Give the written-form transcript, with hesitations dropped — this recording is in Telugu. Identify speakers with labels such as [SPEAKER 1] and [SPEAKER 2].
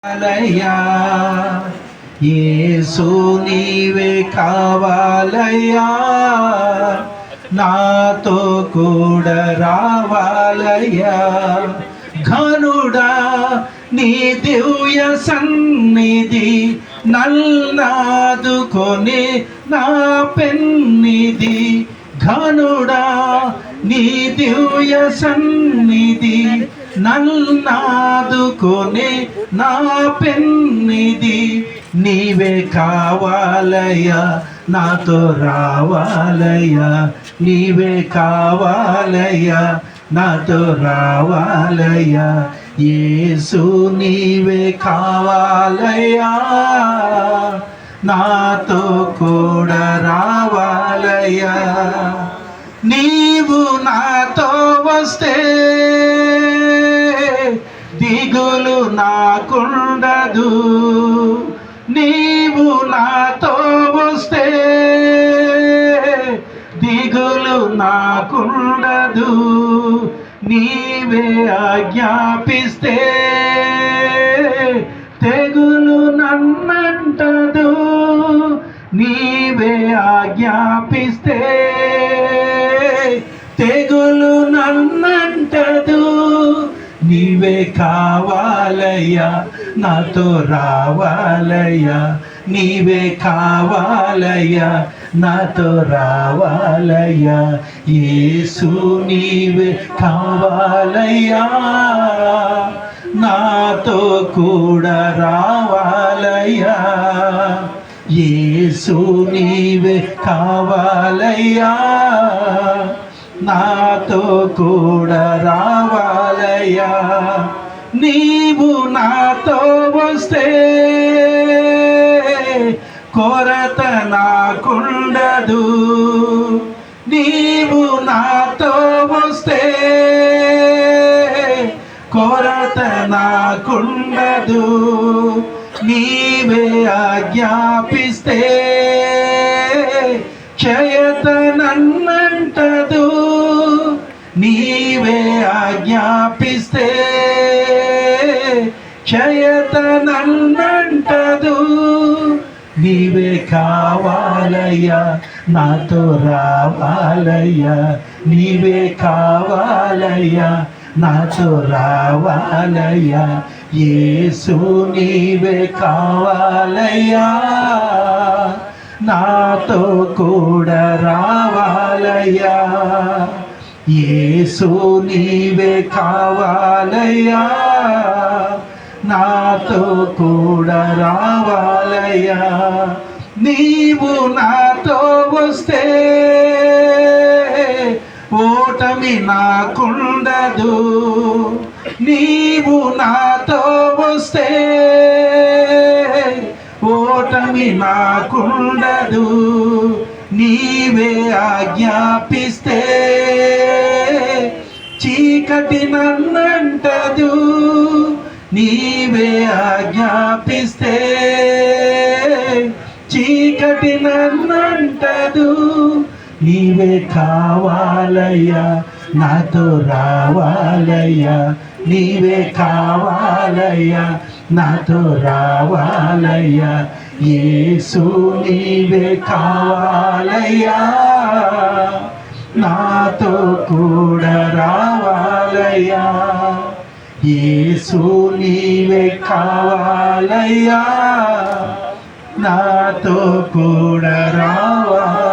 [SPEAKER 1] కావాలయ్యా యేసు నీవే కావాలయ్యా నాతో కూడా రావాలయ్యా ఘనుడా నీ దివ్య సన్నిధి నల్నాదుకొని నా పెన్నిధి ఘనుడా నీ దివ్య సన్నిధి నల్నాదుకొని నా పెన్నిధి నీవే కావాలయ్యా నాతో రావాలయ్యా నీవే కావాలయ్యా నాతో రావాలయ్యా యేసు నీవే కావాలయ్యా నాతో కూడా రావాలయ్యా నీవు నాతో వస్తే దిగులు నాకుండదు నీవు నాతో వస్తే దిగులు నాకుండదు నీవే ఆజ్ఞాపిస్తే తెగులు నన్నంటదు నీవే ఆజ్ఞాపిస్తే తెగులు నన్నంటదు నీవే కావాలయ్యా నాతో రావాలయ్యా నీవే కావాలయ్యా నాతో రావాలయ్యా యేసు నీవే కావాలయ్యా నాతో కూడా రావాలయ్యా యేసు నీవే కావాలయ్యా నాతో కూడా రావాలయ్యా నీవు నాతో వస్తే కొరత నాకుండదు నీవు నాతో వస్తే కొరత నాకుండదు నీవే ఆజ్ఞాపిస్తే క్షయత నన్నంటదు నీవే ఆజ్ఞాపిస్తే క్షయత నన్నంటదు నీవే కావాలయ్యా నాతో రావాలయ్యా నీవే కావాలయ్యా నాతో రావాలయ్యా యేసు నీవే కావాలయ్యా నాతో కూడా రావాలయ్యా యేసు నీవే కావాలయ్యా నాతో కూడా రావాలయ్యా నీవు నాతో వస్తే ఓటమి నాకుండదు నీవు నాతో వస్తే ఓటమి నాకుండదు నీవే ఆజ్ఞాపిస్తే చీకటి నన్నంటదు నీవే ఆజ్ఞాపిస్తే చీకటి నన్నంటదు నీవే కావాలయ్యా నాతో రావాలయ్యా నీవే కావాలయ్యా నాతో రావాలయ్యా యేసు నీవే కావాలయ్యా నాతో కూడా రావాలయ్యా యేసు నీవే కావాలయ్యా నాతో కూడా రావాలయ్యా